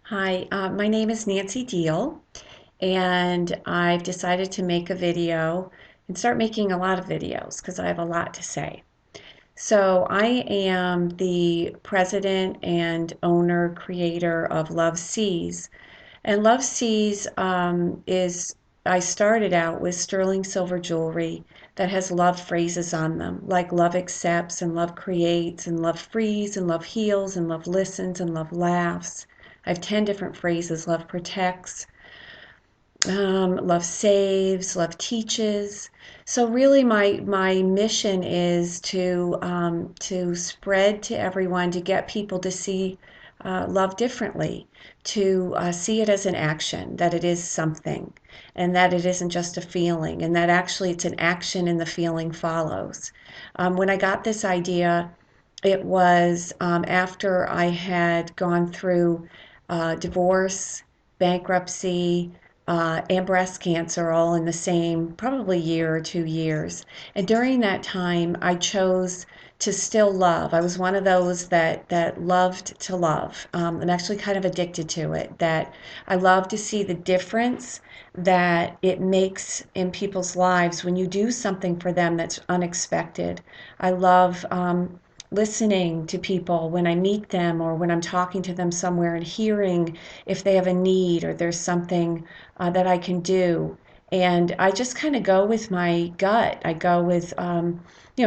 Hi, my name is Nancy Diehl, and I've decided to make a video and start making a lot of videos because I have a lot to say. So, I am the president and owner creator of Love Sees. And Love Sees I started out with sterling silver jewelry that has love phrases on them, like love accepts and love creates and love frees and love heals and love listens and love laughs. I have 10 different phrases: love protects, love saves, love teaches. So really, my mission is to spread to everyone, to get people to see love differently, to see it as an action, that it is something, and that it isn't just a feeling, and that actually it's an action and the feeling follows. When I got this idea, it was after I had gone through divorce, bankruptcy, and breast cancer all in the same probably year or 2 years. And during that time, I chose to still love. I was one of those that loved to love. I'm actually kind of addicted to it, that I love to see the difference that it makes in people's lives when you do something for them that's unexpected. I love listening to people when I meet them or when I'm talking to them somewhere and hearing if they have a need or there's something that I can do. And I just kind of go with my gut. I go with,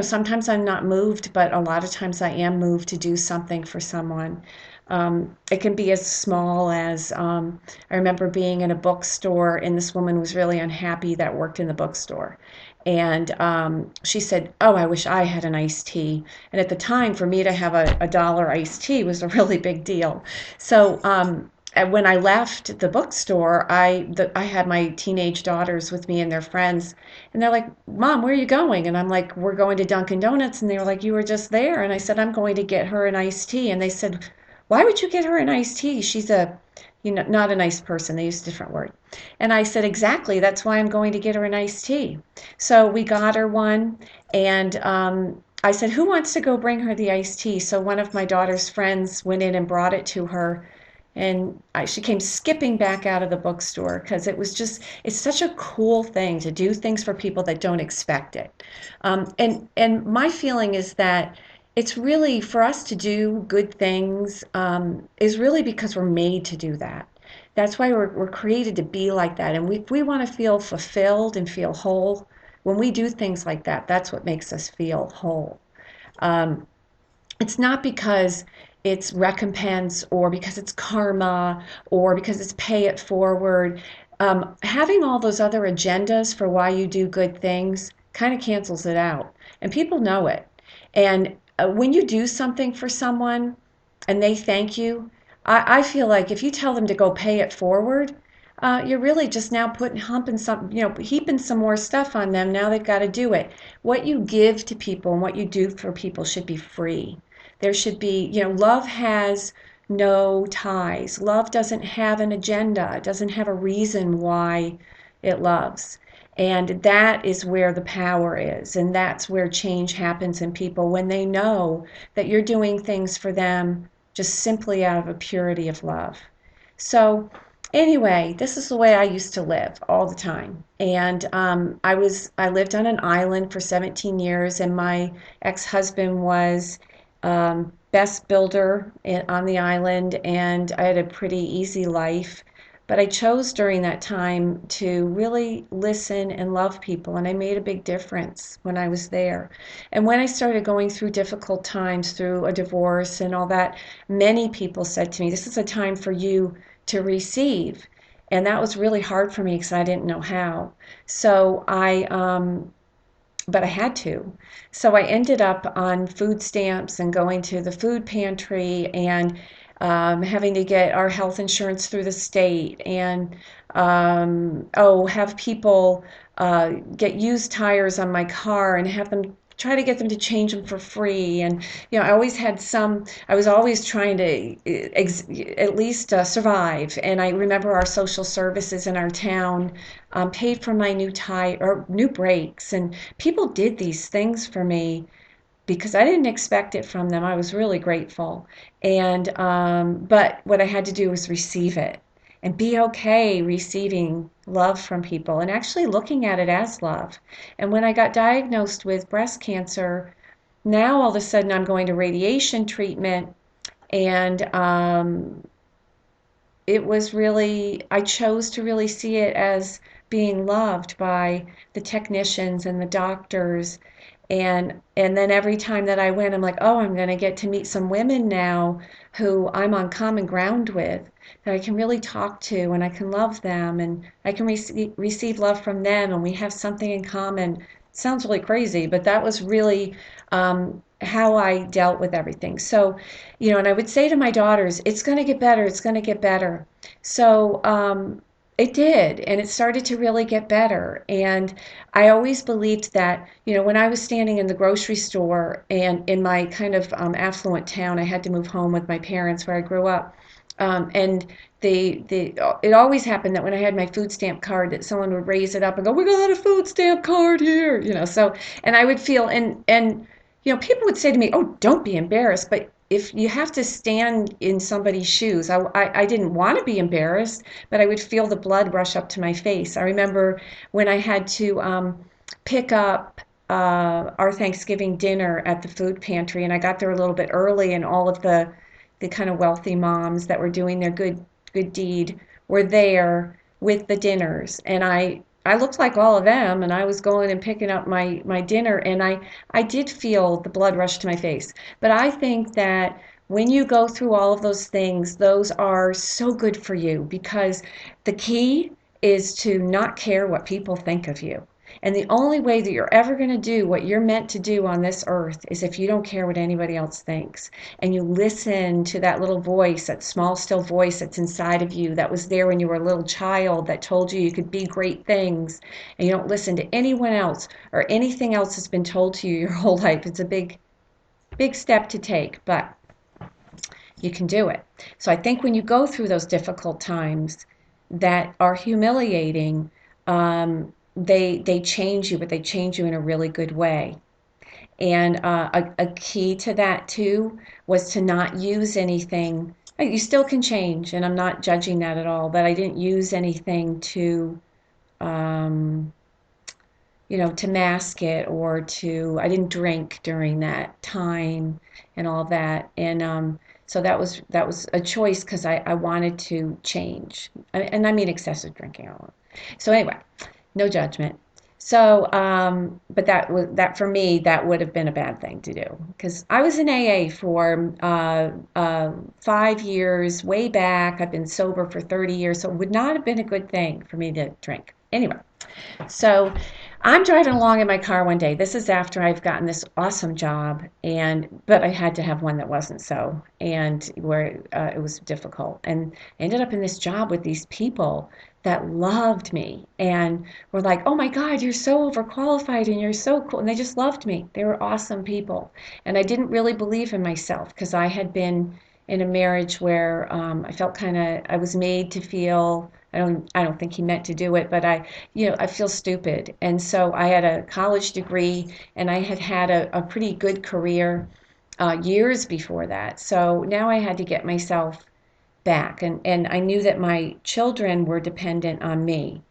sometimes I'm not moved, but a lot of times I am moved to do something for someone. It can be as small as I remember being in a bookstore and this woman was really unhappy that worked in the bookstore. And she said, "Oh, I wish I had an iced tea." And at the time, for me to have a dollar iced tea was a really big deal. So and when I left the bookstore, I had my teenage daughters with me and their friends, and they're like, "Mom, where are you going?" And I'm like, "We're going to Dunkin' Donuts." And they were like, "You were just there." And I said, "I'm going to get her an iced tea." And they said, "Why would you get her an iced tea? She's not a nice person." They used a different word. And I said, "Exactly. That's why I'm going to get her an iced tea." So we got her one, and I said, "Who wants to go bring her the iced tea?" So one of my daughter's friends went in and brought it to her, and she came skipping back out of the bookstore because it's such a cool thing to do things for people that don't expect it. And my feeling is that it's really for us to do good things is really because we're made to do that. That's why we're created to be like that. And if we want to feel fulfilled and feel whole, when we do things like that, that's what makes us feel whole. Um, it's not because it's recompense or because it's karma or because it's pay it forward. Having all those other agendas for why you do good things kind of cancels it out. And people know it. And when you do something for someone and they thank you, I feel like if you tell them to go pay it forward, you're really just now heaping some more stuff on them. Now they've got to do it. What you give to people and what you do for people should be free. There should be, love has no ties. Love doesn't have an agenda. It doesn't have a reason why it loves. And that is where the power is. And that's where change happens in people when they know that you're doing things for them just simply out of a purity of love. So, anyway, this is the way I used to live all the time. And I lived on an island for 17 years, and my ex-husband was best builder on the island, and I had a pretty easy life. But I chose during that time to really listen and love people, and I made a big difference when I was there. And when I started going through difficult times, through a divorce and all that, many people said to me, "This is a time for you to receive." And that was really hard for me because I didn't know how. So but I had to. So I ended up on food stamps and going to the food pantry and having to get our health insurance through the state and have people get used tires on my car and have them try to get them to change them for free. And I was always trying to at least survive. And I remember our social services in our town paid for my new tire or new brakes, and people did these things for me because I didn't expect it from them. I was really grateful. And but what I had to do was receive it and be okay receiving love from people and actually looking at it as love. And when I got diagnosed with breast cancer, now all of a sudden I'm going to radiation treatment, and it was really, I chose to really see it as being loved by the technicians and the doctors. And then every time that I went, I'm like, oh, I'm going to get to meet some women now who I'm on common ground with, that I can really talk to, and I can love them, and I can receive love from them, and we have something in common. Sounds really crazy, but that was really how I dealt with everything. So, and I would say to my daughters, it's going to get better, it's going to get better. So, it did, and it started to really get better. And I always believed that, when I was standing in the grocery store and in my kind of affluent town, I had to move home with my parents where I grew up. And it always happened that when I had my food stamp card, that someone would raise it up and go, "We got a food stamp card here," So, and I would feel, and people would say to me, "Oh, don't be embarrassed," but if you have to stand in somebody's shoes, I didn't want to be embarrassed, but I would feel the blood rush up to my face. I remember when I had to pick up our Thanksgiving dinner at the food pantry, and I got there a little bit early, and all of the kind of wealthy moms that were doing their good deed were there with the dinners, and I looked like all of them, and I was going and picking up my dinner, and I did feel the blood rush to my face. But I think that when you go through all of those things, those are so good for you, because the key is to not care what people think of you. And the only way that you're ever going to do what you're meant to do on this earth is if you don't care what anybody else thinks. And you listen to that little voice, that small, still voice that's inside of you, that was there when you were a little child, that told you you could be great things. And you don't listen to anyone else or anything else that's been told to you your whole life. It's a big, big step to take, but you can do it. So I think when you go through those difficult times that are humiliating, they change you, but they change you in a really good way. And a key to that too was to not use anything. You still can change, and I'm not judging that at all, but I didn't use anything um, to mask it, or I didn't drink during that time and all that. And so that was a choice, because I wanted to change. And I mean excessive drinking. So anyway, no judgment. So, but that for me, that would have been a bad thing to do, because I was in AA for 5 years, way back. I've been sober for 30 years, so it would not have been a good thing for me to drink. Anyway, so I'm driving along in my car one day. This is after I've gotten this awesome job, but I had to have one that wasn't so, and where it was difficult. And I ended up in this job with these people that loved me and were like, "Oh my God, you're so overqualified and you're so cool." And they just loved me. They were awesome people. And I didn't really believe in myself, because I had been in a marriage where I felt I was made to feel. I don't think he meant to do it, but I feel stupid. And so I had a college degree, and I had had a pretty good career years before that. So now I had to get myself back, and I knew that my children were dependent on me.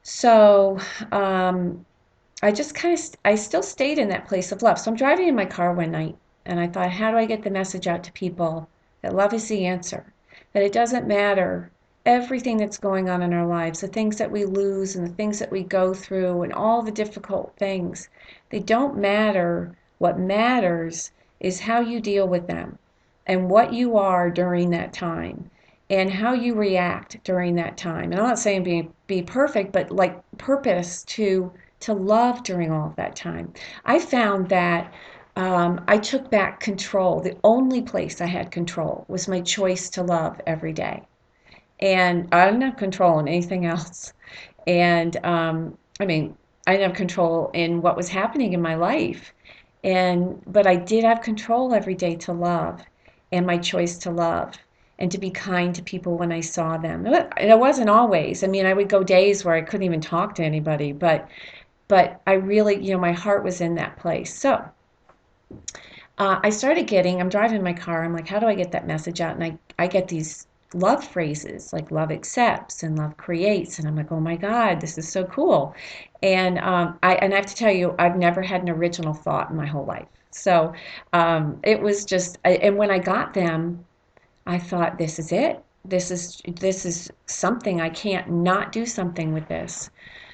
So I still stayed in that place of love. So I'm driving in my car one night, and I thought, how do I get the message out to people that love is the answer? That it doesn't matter everything that's going on in our lives, the things that we lose and the things that we go through and all the difficult things, they don't matter. What matters is how you deal with them, and what you are during that time, and how you react during that time. And I'm not saying be perfect, but like purpose to love during all of that time. I found that I took back control. The only place I had control was my choice to love every day. And I didn't have control in anything else. And I mean, I didn't have control in what was happening in my life. But I did have control every day to love, and my choice to love, and to be kind to people when I saw them. And it wasn't always. I mean, I would go days where I couldn't even talk to anybody, but I really, my heart was in that place. So I started getting, I'm driving my car, I'm like, how do I get that message out? And I get these love phrases like love accepts and love creates. And I'm like, oh my God, this is so cool. And I have to tell you, I've never had an original thought in my whole life. So it was just, and when I got them, I thought, this is it. This is something. I can't not do something with this.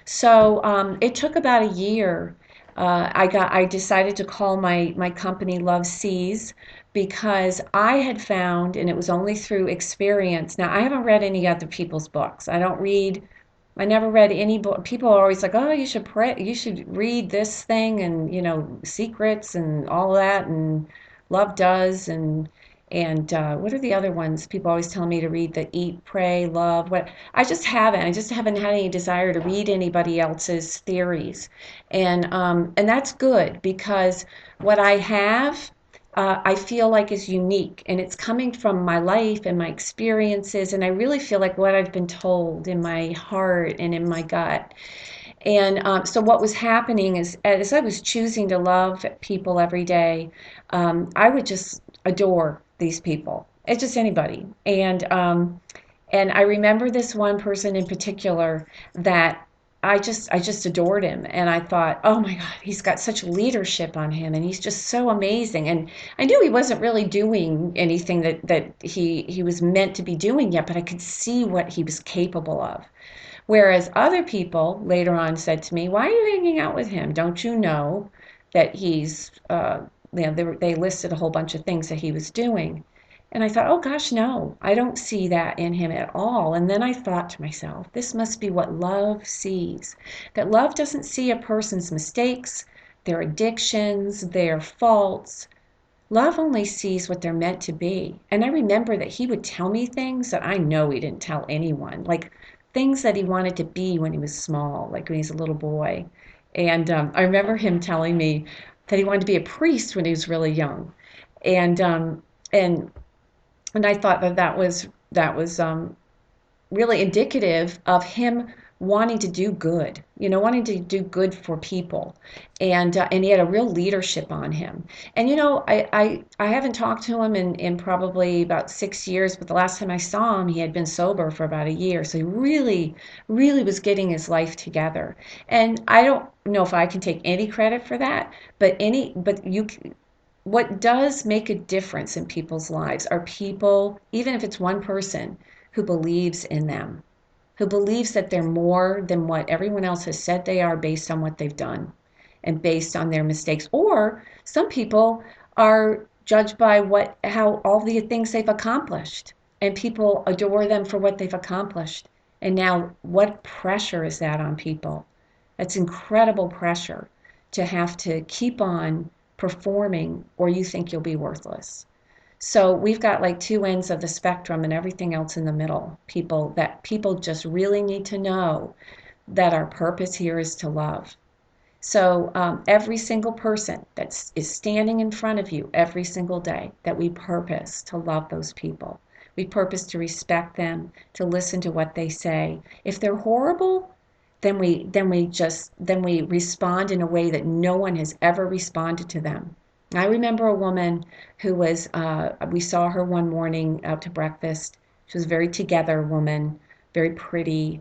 So it took about a year. I decided to call my company Love Sees because I had found, and it was only through experience. Now I haven't read any other people's books. I never read any book. People are always like, "Oh, you should pray, you should read this thing and, secrets and all that and Love Does and what are the other ones? People always tell me to read the Eat, Pray, Love. What I just haven't. I just haven't had any desire to read anybody else's theories, and that's good because what I have I feel like is unique and it's coming from my life and my experiences. And I really feel like what I've been told in my heart and in my gut. And so what was happening is as I was choosing to love people every day, I would just adore these people. It's just anybody. And I remember this one person in particular that I just adored him and I thought, "Oh my God, he's got such leadership on him and he's just so amazing." And I knew he wasn't really doing anything that he was meant to be doing yet, but I could see what he was capable of. Whereas other people later on said to me, "Why are you hanging out with him? Don't you know that he's, they listed a whole bunch of things that he was doing." And I thought, oh gosh, no, I don't see that in him at all. And then I thought to myself, this must be what love sees. That love doesn't see a person's mistakes, their addictions, their faults. Love only sees what they're meant to be. And I remember that he would tell me things that I know he didn't tell anyone, like things that he wanted to be when he was small, like when he was a little boy. And I remember him telling me that he wanted to be a priest when he was really young. And and and I thought that was really indicative of him wanting to do good, wanting to do good for people, and he had a real leadership on him. And I haven't talked to him in probably about 6 years, but the last time I saw him, he had been sober for about a year, so he really, really was getting his life together. And I don't know if I can take any credit for that, but you what does make a difference in people's lives are people, even if it's one person, who believes in them, who believes that they're more than what everyone else has said they are based on what they've done and based on their mistakes. Or some people are judged by how all the things they've accomplished, and people adore them for what they've accomplished. And now, what pressure is that on people? That's incredible pressure to have to keep on performing, or you think you'll be worthless. So we've got like two ends of the spectrum and everything else in the middle. People just really need to know that our purpose here is to love. So every single person that is standing in front of you every single day, that we purpose to love those people. We purpose to respect them, to listen to what they say. If they're horrible, then we respond in a way that no one has ever responded to them. I remember a woman who was we saw her one morning out to breakfast. She was a very together woman, very pretty,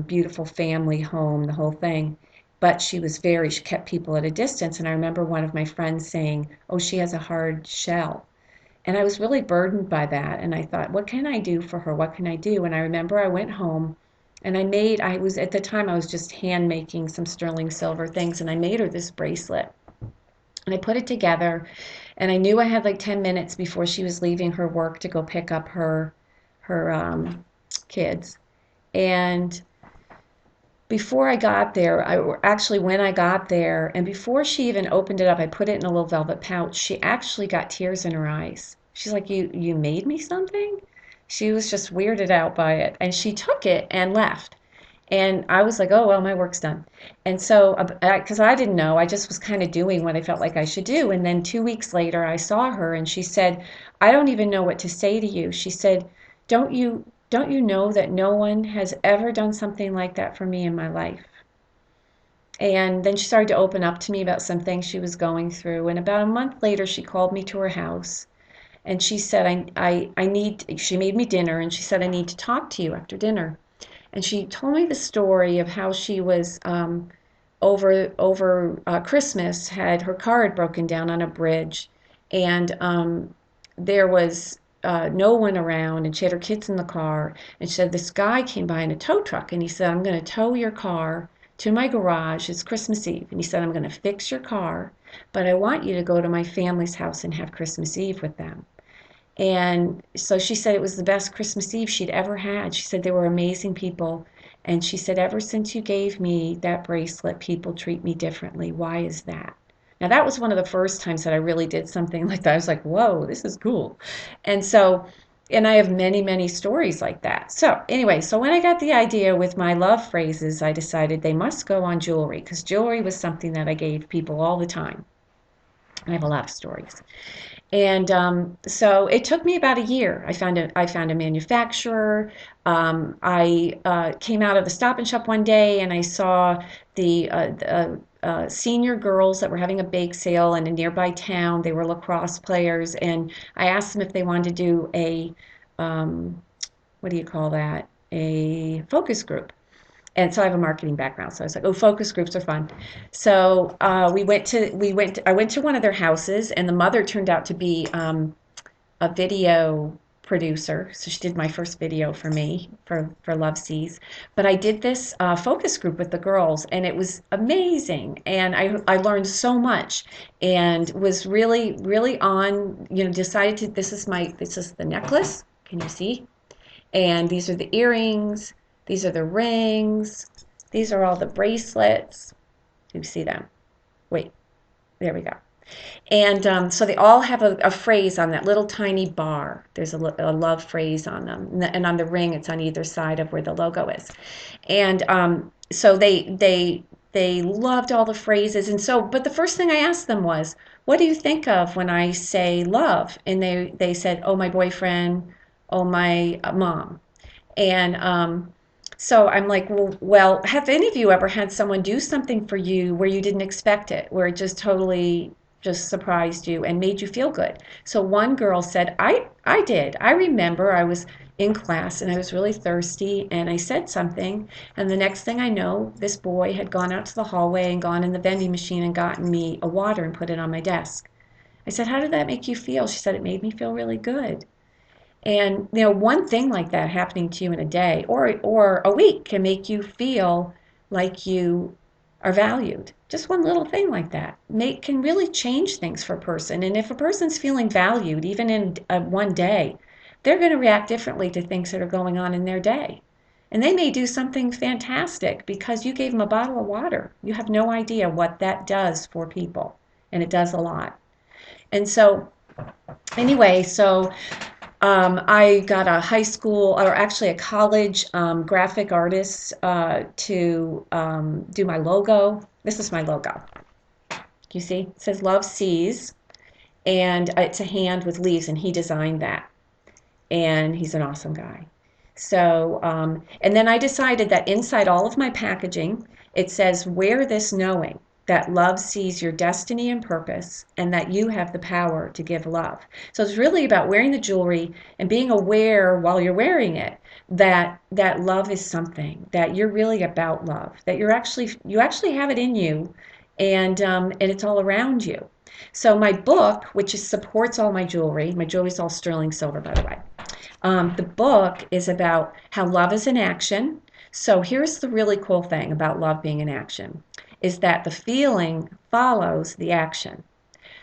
beautiful family home, the whole thing. But she kept people at a distance. And I remember one of my friends saying, "Oh, she has a hard shell." And I was really burdened by that. And I thought, what can I do for her? What can I do? And I remember I went home and I was at the time, I was just hand making some sterling silver things. And I made her this bracelet. And I put it together. And I knew I had like 10 minutes before she was leaving her work to go pick up her kids. And before I got there, actually when I got there, and before she even opened it up, I put it in a little velvet pouch. She actually got tears in her eyes. She's like, "You made me something?" She was just weirded out by it, and she took it and left. And I was like, "Oh well, my work's done." And so, because I didn't know, I just was kind of doing what I felt like I should do. And then 2 weeks later, I saw her, and she said, "I don't even know what to say to you." She said, "Don't you know that no one has ever done something like that for me in my life?" And then she started to open up to me about some things she was going through. And about a month later, she called me to her house and she said, she made me dinner and she said, I need to talk to you after dinner. And she told me the story of how she was over Christmas had her car had broken down on a bridge, and there was no one around, and she had her kids in the car. And she said this guy came by in a tow truck, and he said, "I'm going to tow your car to my garage. It's Christmas Eve," and he said, "I'm going to fix your car, but I want you to go to my family's house and have Christmas Eve with them." And so she said it was the best Christmas Eve she'd ever had. She said they were amazing people. And she said, ever since you gave me that bracelet, people treat me differently. Why is that? Now, that was one of the first times that I really did something like that. I was like, whoa, this is cool. And so, and I have many, many stories like that. So, anyway, so when I got the idea with my love phrases, I decided they must go on jewelry because jewelry was something that I gave people all the time. I have a lot of stories. And so it took me about a year. I found a manufacturer. I came out of the Stop and Shop one day and I saw the senior girls that were having a bake sale in a nearby town. They were lacrosse players, and I asked them if they wanted to do a what do you call that? A focus group. And so I have a marketing background, so I was like, "Oh, focus groups are fun." So I went to one of their houses, and the mother turned out to be a video producer. So she did my first video for me for Love Sees. But I did this focus group with the girls, and it was amazing. And I learned so much, and was really on. Decided to this is the necklace. Can you see? And these are the earrings. These are the rings. These are all the bracelets. You see them? Wait, there we go. And so they all have a phrase on that little tiny bar. There's a love phrase on them, and on the ring, it's on either side of where the logo is. And so they loved all the phrases. And so, but the first thing I asked them was, "What do you think of when I say love?" And they said, "Oh, my boyfriend. Oh, my mom." And so I'm like, well, have any of you ever had someone do something for you where you didn't expect it, where it just totally just surprised you and made you feel good? So one girl said, I did. I remember I was in class and I was really thirsty and I said something, and the next thing I know, this boy had gone out to the hallway and gone in the vending machine and gotten me a water and put it on my desk. I said, "How did that make you feel?" She said, "It made me feel really good." And one thing like that happening to you in a day or a week can make you feel like you are valued. Just one little thing like that can really change things for a person. And if a person's feeling valued, even in one day, they're going to react differently to things that are going on in their day. And they may do something fantastic because you gave them a bottle of water. You have no idea what that does for people, and it does a lot. And so, anyway, so I got a high school, or actually a college graphic artist to do my logo. This is my logo. You see? It says Love Sees, and it's a hand with leaves, and he designed that. And he's an awesome guy. So, and then I decided that inside all of my packaging, it says, "Wear this knowing that love sees your destiny and purpose and that you have the power to give love." So it's really about wearing the jewelry and being aware while you're wearing it that love is something, that you're really about love, that you actually have it in you, and it's all around you. So my book, which supports all my jewelry is all sterling silver, by the way. The book is about how love is in action. So here's the really cool thing about love being in action is that the feeling follows the action.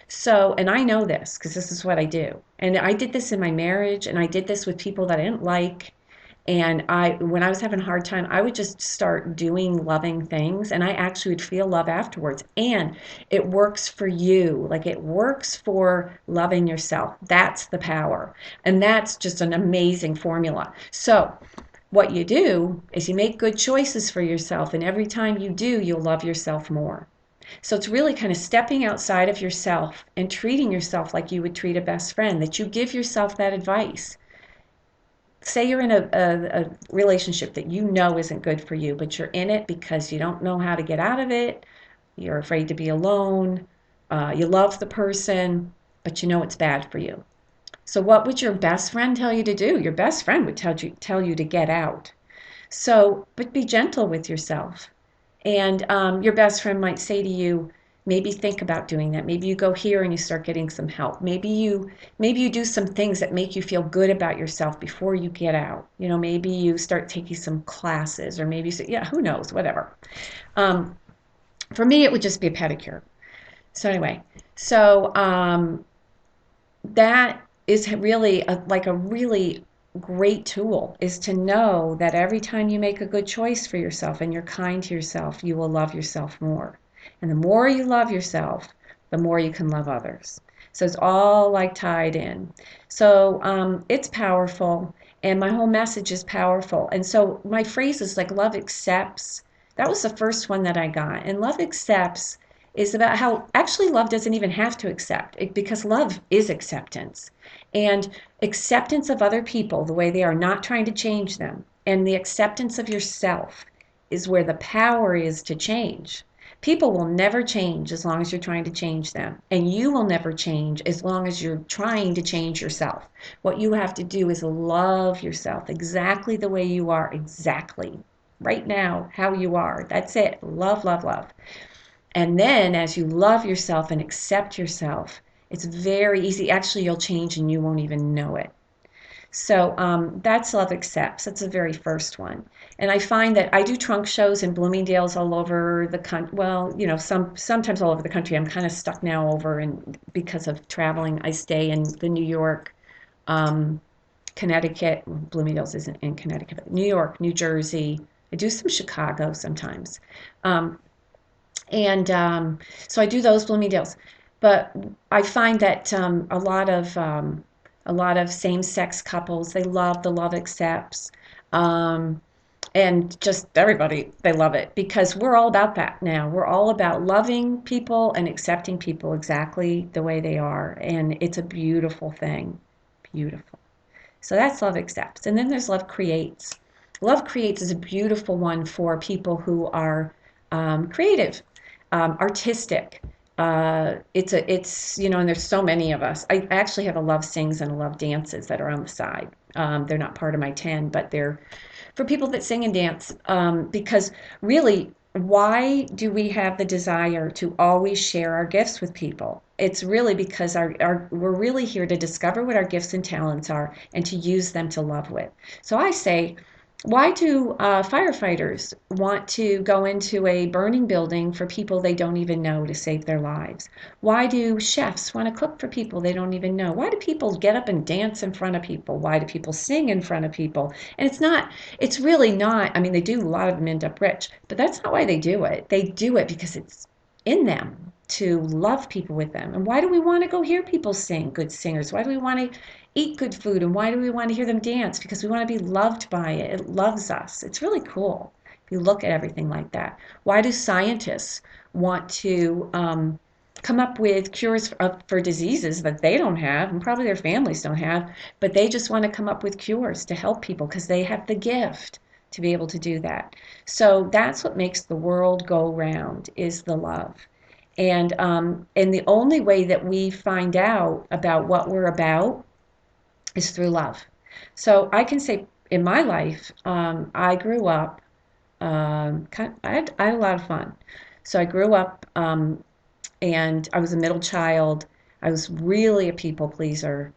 So, and I know this because this is what I do. And I did this in my marriage, and I did this with people that I didn't like. And when I was having a hard time, I would just start doing loving things, and I actually would feel love afterwards. And it works for you, like it works for loving yourself. That's the power. And that's just an amazing formula. So, what you do is you make good choices for yourself, and every time you do, you'll love yourself more. So it's really kind of stepping outside of yourself and treating yourself like you would treat a best friend, that you give yourself that advice. say you're in a relationship that you know isn't good for you, but you're in it because you don't know how to get out of it. You're afraid to be alone. You love the person, but you know it's bad for you. So what would your best friend tell you to do? Your best friend would tell you to get out. So, but be gentle with yourself. And your best friend might say to you, maybe think about doing that. Maybe you go here and you start getting some help. Maybe you do some things that make you feel good about yourself before you get out. Maybe you start taking some classes, or maybe you say, yeah, who knows, whatever. Um, for me, it would just be a pedicure. So anyway, so that is really like a really great tool, is to know that every time you make a good choice for yourself and you're kind to yourself, you will love yourself more. And the more you love yourself, the more you can love others. So it's all like tied in. So it's powerful, and my whole message is powerful. And so my phrase is like love accepts. That was the first one that I got. And love accepts is about how actually love doesn't even have to accept it, because love is acceptance, and acceptance of other people the way they are, not trying to change them, and the acceptance of yourself is where the power is to change. People will never change as long as you're trying to change them, and you will never change as long as you're trying to change yourself. What you have to do is love yourself exactly the way you are, exactly right now how you are. That's it. Love, love, love. And then as you love yourself and accept yourself, it's very easy. Actually, you'll change and you won't even know it. So that's Love Accepts. That's the very first one. And I find that I do trunk shows in Bloomingdale's all over the country. Well, sometimes all over the country. I'm kind of stuck now over, and because of traveling, I stay in the New York, um, Connecticut. Bloomingdale's isn't in Connecticut, but New York, New Jersey. I do some Chicago sometimes. Um, and so I do those Bloomingdale's, but I find that a lot of same-sex couples, they love the Love Accepts, um, and just everybody, they love it, because we're all about that now. We're all about loving people and accepting people exactly the way they are, and it's a beautiful thing, beautiful. So that's Love Accepts, and then there's Love Creates. Love Creates is a beautiful one for people who are creative, artistic. And there's so many of us. I actually have a Love Sings and a Love Dances that are on the side. They're not part of my 10, but they're for people that sing and dance. Because really, why do we have the desire to always share our gifts with people? It's really because we're really here to discover what our gifts and talents are and to use them to love with. So I say, why do firefighters want to go into a burning building for people they don't even know to save their lives? Why do chefs want to cook for people they don't even know? Why do people get up and dance in front of people? Why do people sing in front of people? And it's really not, I mean, they do, a lot of them end up rich, but that's not why they do it. They do it because it's in them to love people with them. And why do we want to go hear people sing, good singers? Why do we want to eat good food, and why do we want to hear them dance? Because we want to be loved by it. It loves us. It's really cool if you look at everything like that. Why do scientists want to come up with cures for diseases that they don't have, and probably their families don't have, but they just want to come up with cures to help people because they have the gift to be able to do that. So that's what makes the world go round, is the love. And the only way that we find out about what we're about is through love. So I can say in my life, I grew up, I had a lot of fun. So I grew up, and I was a middle child. I was really a people pleaser.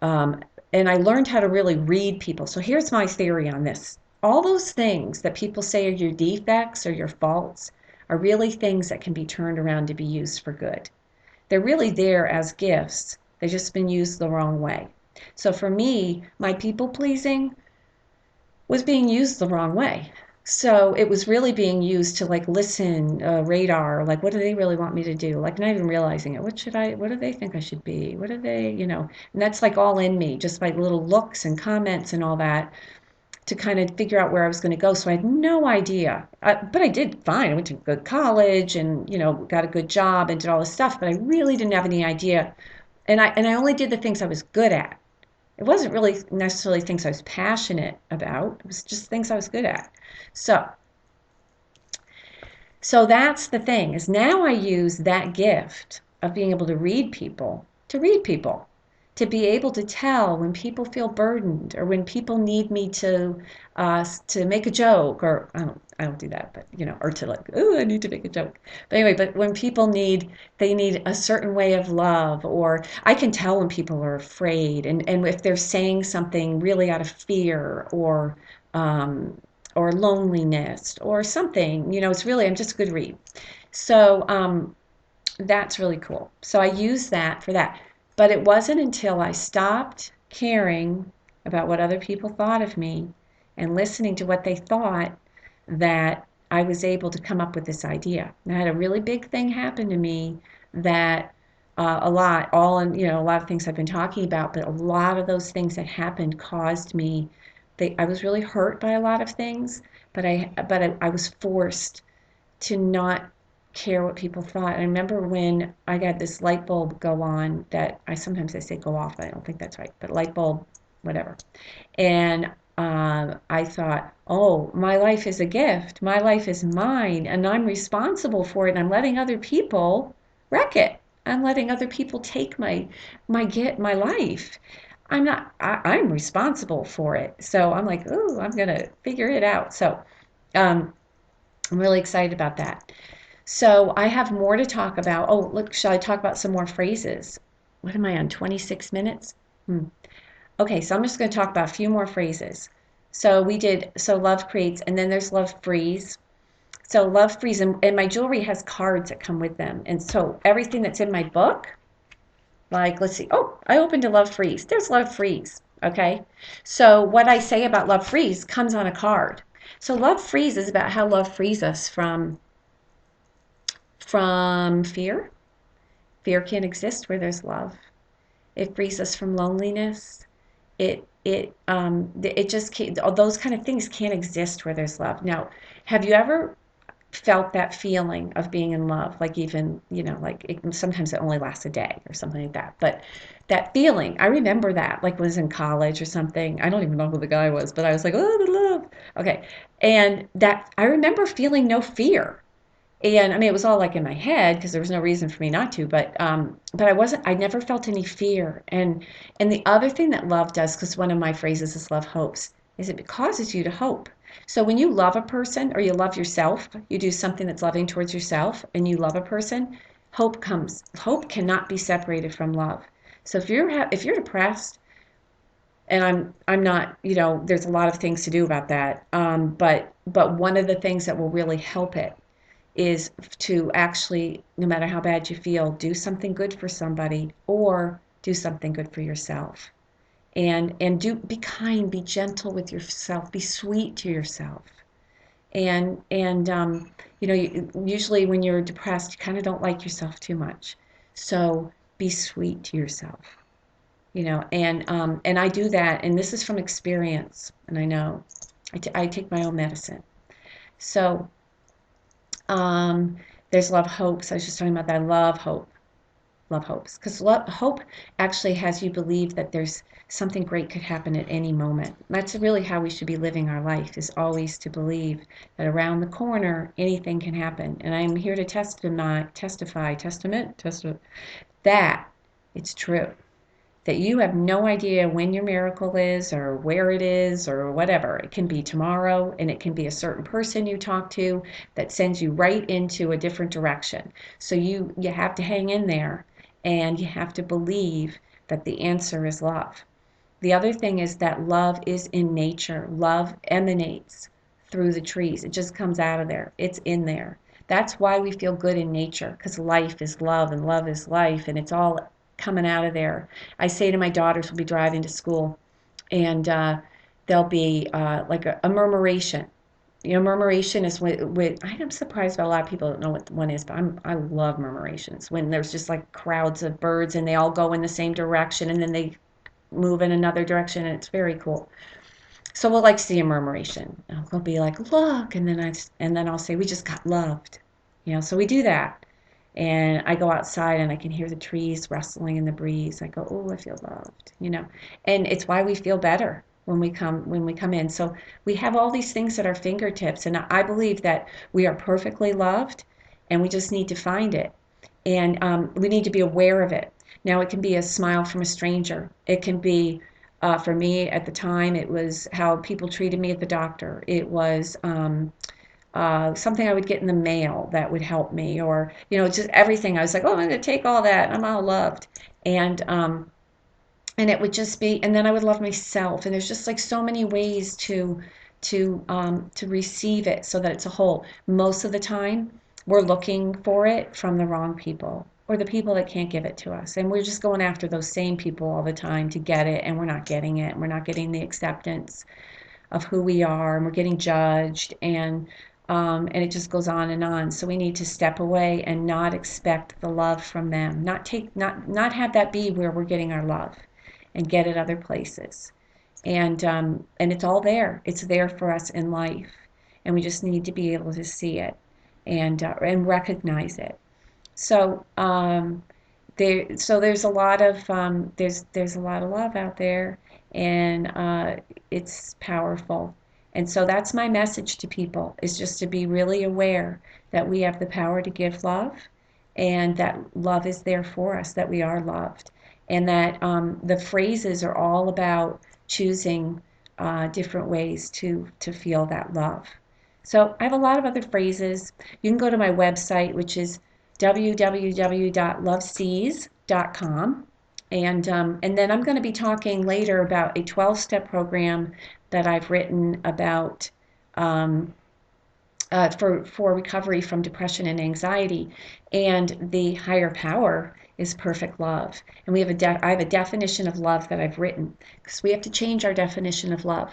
Um, and I learned how to really read people. So here's my theory on this. All those things that people say are your defects or your faults are really things that can be turned around to be used for good. They're really there as gifts. They've just been used the wrong way. So for me, my people pleasing was being used the wrong way. So it was really being used to like listen, radar, like what do they really want me to do? Like not even realizing it. What do they think I should be? What do they. And that's like all in me, just by little looks and comments and all that to kind of figure out where I was going to go. So I had no idea. But I did fine. I went to a good college and, got a good job and did all this stuff, but I really didn't have any idea. And I only did the things I was good at. It wasn't really necessarily things I was passionate about. It was just things I was good at. So, so that's the thing is now I use that gift of being able to read people, to be able to tell when people feel burdened or when people need me to make a joke or I don't do that, but or to like, oh, I need to make a joke. But anyway, but when people they need a certain way of love, or I can tell when people are afraid and if they're saying something really out of fear um, or loneliness or something. It's really, I'm just a good read. So that's really cool. So I use that for that. But it wasn't until I stopped caring about what other people thought of me and listening to what they thought that I was able to come up with this idea. And I had a really big thing happen to me that a lot of things I've been talking about, but a lot of those things that happened caused me, I was really hurt by a lot of things, but I was forced to not care what people thought. I remember when I got this light bulb go on that I say go off, I don't think that's right, but light bulb, whatever. And I thought, oh, my life is a gift. My life is mine, and I'm responsible for it. And I'm letting other people wreck it. I'm letting other people take my life. I'm responsible for it. So I'm like, oh, I'm gonna figure it out. So um, I'm really excited about that. So I have more to talk about. Oh, look, shall I talk about some more phrases? What am I on? 26 minutes? Hmm. Okay, so I'm just going to talk about a few more phrases. So love creates, and then there's love frees. So love frees, and my jewelry has cards that come with them. And so everything that's in my book, like, let's see. Oh, I opened a love freeze. There's love freeze. Okay. So what I say about love freeze comes on a card. So love freeze is about how love frees us from fear. Fear can't exist where there's love. It frees us from loneliness. It just can't, all those kind of things can't exist where there's love. Now, have you ever felt that feeling of being in love? Like even, sometimes it only lasts a day or something like that. But that feeling, I remember that, like when I was in college or something. I don't even know who the guy was, but I was like, oh, the love. Okay. And that I remember feeling no fear. And I mean, it was all like in my head because there was no reason for me not to, but I never felt any fear. And the other thing that love does, because one of my phrases is love hopes, is it causes you to hope. So when you love a person or you love yourself, you do something that's loving towards yourself and you love a person, hope comes. Hope cannot be separated from love. So if you're depressed, and I'm not, there's a lot of things to do about that. But one of the things that will really help it is to actually, no matter how bad you feel, do something good for somebody or do something good for yourself. And be kind, be gentle with yourself, be sweet to yourself. And usually when you're depressed, you kind of don't like yourself too much. So be sweet to yourself. And I do that, and this is from experience, and I know I take my own medicine. So there's love hopes. I was just talking about that. I love hopes, because hope actually has you believe that there's something great could happen at any moment. That's really how we should be living our life, is always to believe that around the corner anything can happen. And I'm here to testament that it's true, that you have no idea when your miracle is or where it is or whatever. It can be tomorrow, and it can be a certain person you talk to that sends you right into a different direction. So you have to hang in there, and you have to believe that the answer is love. The other thing is that love is in nature. Love emanates through the trees. It just comes out of there. It's in there. That's why we feel good in nature, because life is love and love is life, and it's all coming out of there. I say to my daughters, we'll be driving to school, and there'll be like a murmuration. Murmuration is I'm surprised that a lot of people don't know what one is, but I love murmurations. When there's just like crowds of birds and they all go in the same direction and then they move in another direction, and it's very cool. So we'll like see a murmuration. We'll be like, look, and then I'll say, we just got loved. So we do that. And I go outside and I can hear the trees rustling in the breeze. I go, oh, I feel loved, And it's why we feel better when we come in. So we have all these things at our fingertips, and I believe that we are perfectly loved, and we just need to find it, and we need to be aware of it. Now, it can be a smile from a stranger. It can be, for me at the time, it was how people treated me at the doctor. It was something I would get in the mail that would help me, or just everything. I was like, oh, I'm going to take all that. I'm all loved, and and it would just be, and then I would love myself. And there's just like so many ways to receive it so that it's a whole. Most of the time, we're looking for it from the wrong people or the people that can't give it to us, and we're just going after those same people all the time to get it, and we're not getting it, and we're not getting the acceptance of who we are, and we're getting judged, and it just goes on and on. So we need to step away and not expect the love from them, not have that be where we're getting our love, and get it other places. And it's all there. It's there for us in life, and we just need to be able to see it and recognize it. So there's a lot of there's a lot of love out there, and it's powerful. And so that's my message to people, is just to be really aware that we have the power to give love, and that love is there for us, that we are loved, and that the phrases are all about choosing different ways to feel that love. So I have a lot of other phrases. You can go to my website, which is www.lovesees.com. And then I'm going to be talking later about a 12-step program that I've written about um, for recovery from depression and anxiety. And the higher power is perfect love. And I have a definition of love that I've written, because we have to change our definition of love.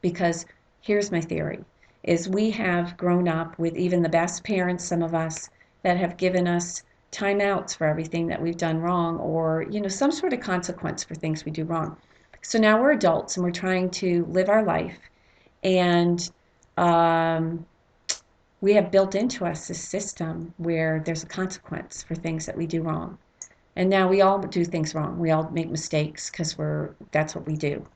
Because here's my theory, is we have grown up with even the best parents, some of us, that have given us timeouts for everything that we've done wrong, or some sort of consequence for things we do wrong. So now we're adults and we're trying to live our life, and um, we have built into us this system where there's a consequence for things that we do wrong. And now we all do things wrong. We all make mistakes because that's what we do.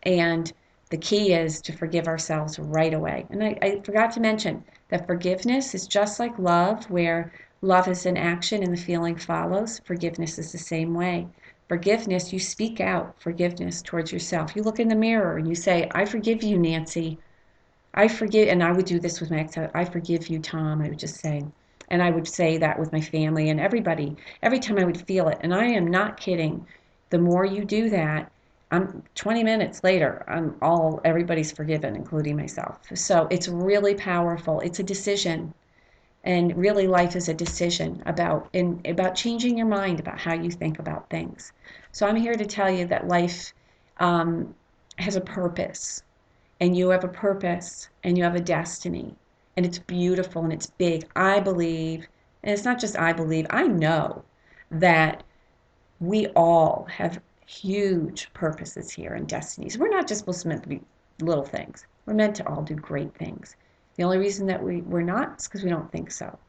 And the key is to forgive ourselves right away. And I forgot to mention that forgiveness is just like love, where love is an action and the feeling follows. Forgiveness is the same way. Forgiveness, you speak out forgiveness towards yourself. You look in the mirror and you say, I forgive you, Nancy. I forgive, and I would do this with my ex. I forgive you, Tom. I would just say, and I would say that with my family and everybody, every time I would feel it. And I am not kidding. The more you do that, I'm 20 minutes later, everybody's forgiven, including myself. So it's really powerful. It's a decision. And really life is a decision about changing your mind about how you think about things. So I'm here to tell you that life has a purpose, and you have a purpose, and you have a destiny, and it's beautiful and it's big. I believe, and it's not just I believe, I know that we all have huge purposes here and destinies. We're not just supposed to meant to be little things. We're meant to all do great things. The only reason that we're not is because we don't think so.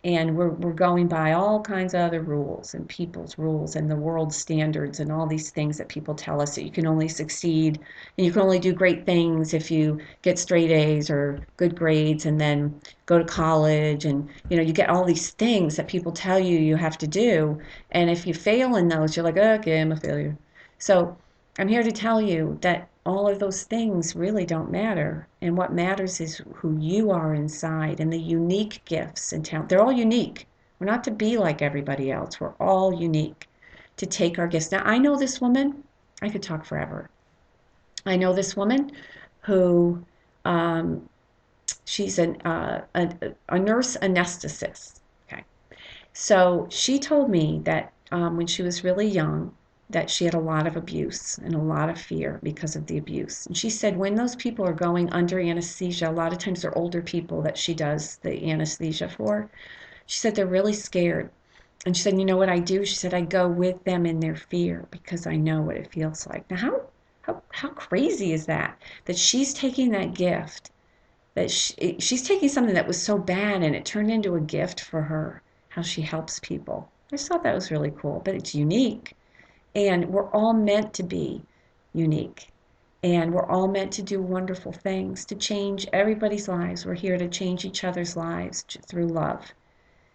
And we're going by all kinds of other rules and people's rules and the world standards and all these things that people tell us, that you can only succeed and you can only do great things if you get straight A's or good grades, and then go to college, and you get all these things that people tell you you have to do, and if you fail in those, you're like, okay, I'm a failure. So I'm here to tell you that all of those things really don't matter. And what matters is who you are inside, and the unique gifts and talent. They're all unique. We're not to be like everybody else. We're all unique to take our gifts. Now, I know this woman, I could talk forever. I know this woman who, um, she's a nurse anesthetist. Okay. So she told me that when she was really young, that she had a lot of abuse and a lot of fear because of the abuse. And she said when those people are going under anesthesia, a lot of times they're older people that she does the anesthesia for. She said they're really scared. And she said, you know what I do? She said, I go with them in their fear because I know what it feels like. Now, how crazy is that? That she's taking that gift, that she's taking something that was so bad and it turned into a gift for her. how she helps people. I just thought that was really cool, but it's unique. And we're all meant to be unique. And we're all meant to do wonderful things, to change everybody's lives. We're here to change each other's lives through love.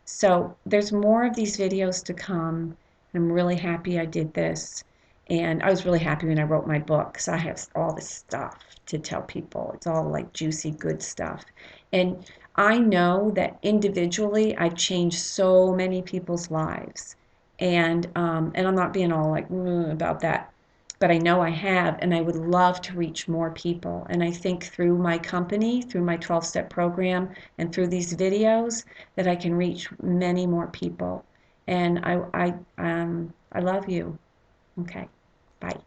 So there's more of these videos to come. I'm really happy I did this. And I was really happy when I wrote my book because I have all this stuff to tell people. It's all like juicy, good stuff. And I know that individually I've changed so many people's lives. And I'm not being all like about that, but I know I have, and I would love to reach more people. And I think through my company, through my 12-step program, and through these videos, that I can reach many more people. And I love you. Okay, bye.